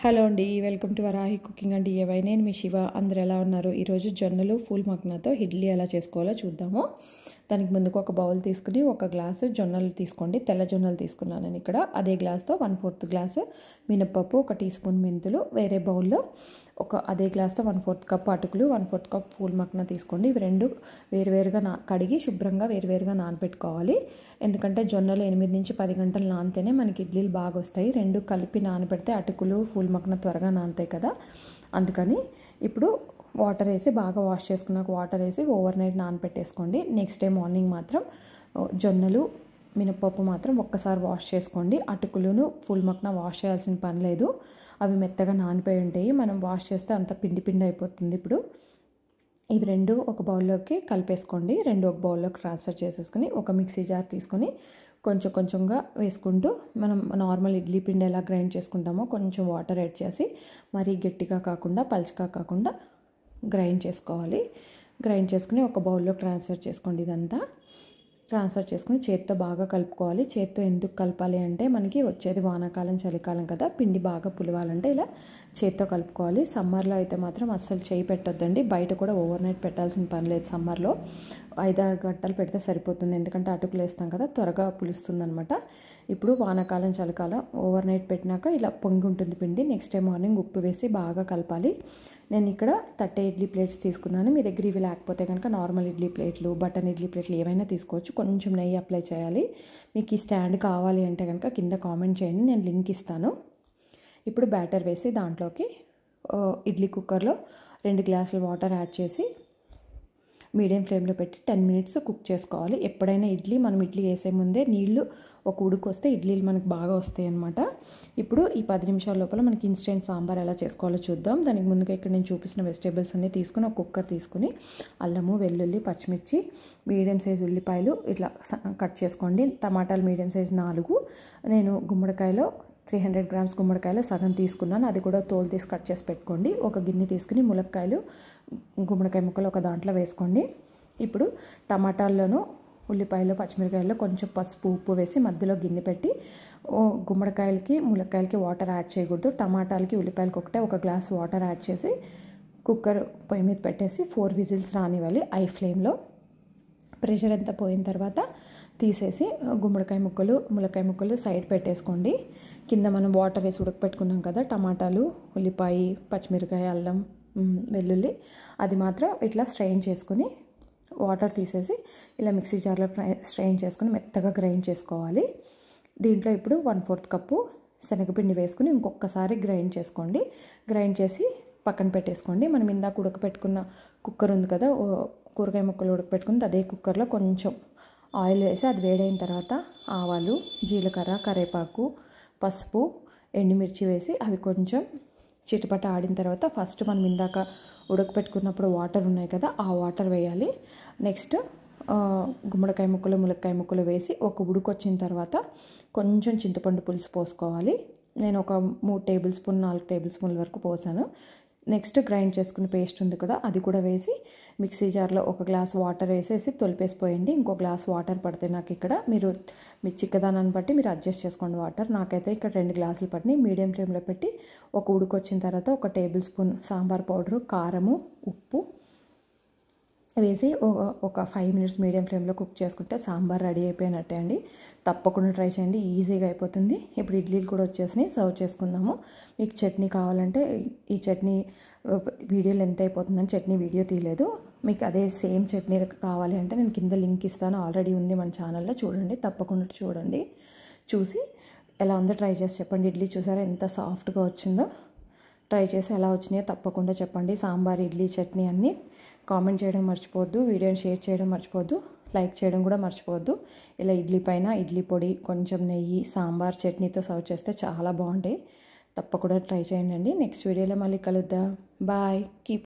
Hello అండి, welcome to Varahi cooking and DIY. నేను మీ శివ. అందరు ఎలా ఉన్నారు? ఈరోజు జొన్నలు ఫుల్ మగ్నాతో ఇడ్లీ ఎలా చేసుకోవాలో చూద్దాము. దానికి ముందుకు ఒక బౌల్ తీసుకుని ఒక గ్లాసు జొన్నలు తీసుకోండి. తెల్ల జొన్నలు తీసుకున్నాను నేను ఇక్కడ. అదే గ్లాస్తో 1/4 గ్లాసు మినపప్పు, 1 టీ స్పూన్ మెంతులు, వేరే బౌల్లో అదే గ్లాస్తో 1/4 కప్ అటుకులు, 1/4 కప్ ఫుల్ మగ్నా తీసుకోండి. ఇవి రెండు వేరువేరుగా కడిగి శుభ్రంగా వేరువేరుగా నానబెట్టుకోవాలి. ఎందుకంటే జొన్నలు 8 నుంచి 10 గంటలు నానితేనే మనకి ఇడ్లీలు బాగా వస్తాయి. రెండు కలిపి నానబెడితే అటుకులు ఫుల్ మగ్నా త్వరగా నానుతాయి కదా, అందుకని. ఇప్పుడు వాటర్ వేసి బాగా వాష్ చేసుకున్నాక వాటర్ వేసి ఓవర్ నైట్ నానబెట్టేసుకోండి. నెక్స్ట్ డే మార్నింగ్ మాత్రం జొన్నలు మినపప్పు మాత్రం ఒక్కసారి వాష్ చేసుకోండి. అటుకులను ఫుల్ మగ్నా వాష్ చేయాల్సిన పని లేదు, అవి మెత్తగా నానిపోయి ఉంటాయి. మనం వాష్ చేస్తే అంత పిండి పిండి అయిపోతుంది. ఇప్పుడు ఇవి రెండు ఒక బౌల్లోకి కలిపేసుకోండి. రెండు ఒక బౌల్లోకి ట్రాన్స్ఫర్ చేసేసుకుని ఒక మిక్సీ జార్ తీసుకొని కొంచెం కొంచెంగా వేసుకుంటూ మనం నార్మల్ ఇడ్లీ పిండి ఎలా గ్రైండ్ చేసుకుంటామో కొంచెం వాటర్ యాడ్ చేసి మరీ గట్టిగా కాకుండా పలుచగా కాకుండా గ్రైండ్ చేసుకోవాలి. గ్రైండ్ చేసుకుని ఒక బౌల్లోకి ట్రాన్స్ఫర్ చేసుకోండి. ఇదంతా ట్రాన్స్ఫర్ చేసుకుని చేత్తో బాగా కలుపుకోవాలి. చేత్తో ఎందుకు కలపాలి అంటే మనకి వచ్చేది వానాకాలం చలికాలం కదా, పిండి బాగా పులవాలంటే ఇలా చేత్తో కలుపుకోవాలి. సమ్మర్లో అయితే మాత్రం అస్సలు చేయి పెట్టొద్దండి. బయట కూడా ఓవర్ నైట్ పెట్టాల్సిన పని లేదు. సమ్మర్లో 5-6 గంటలు పెడితే సరిపోతుంది, ఎందుకంటే అటుకులు వేస్తాం కదా, త్వరగా పులుస్తుంది అనమాట. ఇప్పుడు వానాకాలం చలికాలం ఓవర్ నైట్ పెట్టినాక ఇలా పొంగి ఉంటుంది పిండి. నెక్స్ట్ డే మార్నింగ్ ఉప్పు వేసి బాగా కలపాలి. నేను ఇక్కడ 30 ఇడ్లీ ప్లేట్స్ తీసుకున్నాను. మీ దగ్గర ఇవి లేకపోతే కనుక నార్మల్ ఇడ్లీ ప్లేట్లు, బటన్ ఇడ్లీ ప్లేట్లు ఏవైనా తీసుకోవచ్చు. కొంచెం నెయ్యి అప్లై చేయాలి. మీకు ఈ స్టాండ్ కావాలి అంటే కనుక కింద కామెంట్ చేయండి, నేను లింక్ ఇస్తాను. ఇప్పుడు బ్యాటర్ వేసి దాంట్లోకి ఇడ్లీ కుక్కర్లో 2 గ్లాసుల వాటర్ యాడ్ చేసి మీడియం ఫ్లేమ్లో పెట్టి 10 మినిట్స్ కుక్ చేసుకోవాలి. ఎప్పుడైనా మనం ఇడ్లీ వేసే ముందే నీళ్లు ఒక ఉడుకు వస్తే ఇడ్లీలు మనకు బాగా వస్తాయి అన్నమాట. ఇప్పుడు ఈ 10 నిమిషాల లోపల మనకి ఇన్స్టెంట్ సాంబార్ ఎలా చేసుకోవాలో చూద్దాం. దానికి ముందుగా ఇక్కడ నేను చూపించిన వెజిటేబుల్స్ అన్నీ తీసుకుని ఒక కుక్కర్ తీసుకుని అల్లము, వెల్లుల్లి, పచ్చిమిర్చి, మీడియం సైజ్ ఉల్లిపాయలు ఇట్లా కట్ చేసుకోండి. టమాటాలు మీడియం సైజ్ 4. నేను గుమ్మడికాయలో 300 గ్రామ్స్ గుమ్మడికాయలు సగం తీసుకున్నాను, అది కూడా తోలు తీసి కట్ చేసి పెట్టుకోండి. ఒక గిన్నె తీసుకుని ములక్కాయలు, గుమ్మడికాయ ముక్కలు ఒక దాంట్లో వేసుకోండి. ఇప్పుడు టమాటాల్లోనూ ఉల్లిపాయలు, పచ్చిమిరకాయల్లో కొంచెం పసుపు, ఉప్పు వేసి మధ్యలో గిన్నె పెట్టి గుమ్మడికాయలకి ములక్కాయలకి వాటర్ యాడ్ చేయకూడదు. టమాటాలకి ఉల్లిపాయలకి ఒక గ్లాస్ వాటర్ యాడ్ చేసి కుక్కర్ పొయ్యి మీద పెట్టేసి 4 విజిల్స్ రానివ్వాలి ఐ ఫ్లేమ్లో. ప్రెషర్ అంతా పోయిన తర్వాత తీసేసి గుమ్మడికాయ ముక్కలు, ములక్కాయ ముక్కలు సైడ్ పెట్టేసుకోండి. కింద మనం వాటర్ వేసి ఉడకపెట్టుకున్నాం కదా, టమాటాలు, ఉల్లిపాయ, పచ్చిమిరకాయ, అల్లం, వెల్లుల్లి, అది మాత్రం ఇట్లా స్ట్రెయిన్ చేసుకుని వాటర్ తీసేసి ఇలా మిక్సీ జార్లో స్ట్రెయిన్ చేసుకుని మెత్తగా గ్రైండ్ చేసుకోవాలి. దీంట్లో ఇప్పుడు 1/4 కప్పు శనగపిండి వేసుకుని ఇంకొకసారి గ్రైండ్ చేసుకోండి. గ్రైండ్ చేసి పక్కన పెట్టేసుకోండి. మనం ఇందాక ఉడకపెట్టుకున్న కుక్కర్ ఉంది కదా, కూరగాయ ముక్కలు ఉడకపెట్టుకుంది, అదే కుక్కర్లో కొంచెం ఆయిల్ వేసి అది వేడైన తర్వాత ఆవాలు, జీలకర్ర, కరివేపాకు, పసుపు, ఎండుమిర్చి వేసి అవి కొంచెం చిటపట ఆడిన తర్వాత ఫస్ట్ మనం ఇందాక ఉడకపెట్టుకున్నప్పుడు వాటర్ ఉన్నాయి కదా, ఆ వాటర్ వేయాలి. నెక్స్ట్ గుమ్మడికాయ ముక్కలు, ములక్కాయ ముక్కలు వేసి ఒక ఉడుకొచ్చిన తర్వాత కొంచెం చింతపండు పులుసు పోసుకోవాలి. నేను ఒక 3 టేబుల్ స్పూన్ 4 టేబుల్ స్పూన్ల వరకు పోసాను. నెక్స్ట్ గ్రైండ్ చేసుకున్న పేస్ట్ ఉంది కదా, అది కూడా వేసి మిక్సీ జార్లో ఒక గ్లాస్ వాటర్ వేసేసి తొలిపేసిపోయండి. ఇంకో గ్లాస్ వాటర్ పడితే నాకు ఇక్కడ మీ చిక్కదనాన్ని బట్టి మీరు అడ్జస్ట్ చేసుకోండి వాటర్. నాకైతే ఇక్కడ 2 గ్లాసులు పట్టినాయి. మీడియం ఫ్లేమ్లో పెట్టి ఒక ఉడుకొచ్చిన తర్వాత 1 టేబుల్ స్పూన్ సాంబార్ పౌడరు, కారము, ఉప్పు వేసి ఒక 5 మినిట్స్ మీడియం ఫ్లేమ్లో కుక్ చేసుకుంటే సాంబార్ రెడీ అయిపోయినట్టే అండి. తప్పకుండా ట్రై చేయండి, ఈజీగా అయిపోతుంది. ఇప్పుడు ఇడ్లీలు కూడా వచ్చేసినాయి, సర్వ్ చేసుకుందాము. మీకు చట్నీ కావాలంటే ఈ చట్నీ వీడియో లెంత్ అయిపోతుందని చట్నీ వీడియో తీయలేదు. మీకు అదే సేమ్ చట్నీ కావాలి అంటే నేను కింద లింక్ ఇస్తాను, ఆల్రెడీ ఉంది మన ఛానల్లో, చూడండి, తప్పకుండా చూడండి. చూసి ఎలా ఉందో ట్రై చేసి చెప్పండి. ఇడ్లీ చూసారా ఎంత సాఫ్ట్గా వచ్చిందో? ట్రై చేసి ఎలా వచ్చినాయో తప్పకుండా చెప్పండి. సాంబార్, ఇడ్లీ, చట్నీ అన్నీ కామెంట్ చేయడం మర్చిపోవద్దు. వీడియోని షేర్ చేయడం మర్చిపోవద్దు. లైక్ చేయడం కూడా మర్చిపోవద్దు. ఇలా ఇడ్లీ పైన ఇడ్లీ పొడి, కొంచెం నెయ్యి, సాంబార్, చట్నీతో సర్వ్ చేస్తే చాలా బాగుంటాయి. తప్పకుండా ట్రై చేయండి. నెక్స్ట్ వీడియోలో మళ్ళీ కలుద్దాం. బాయ్. కీప్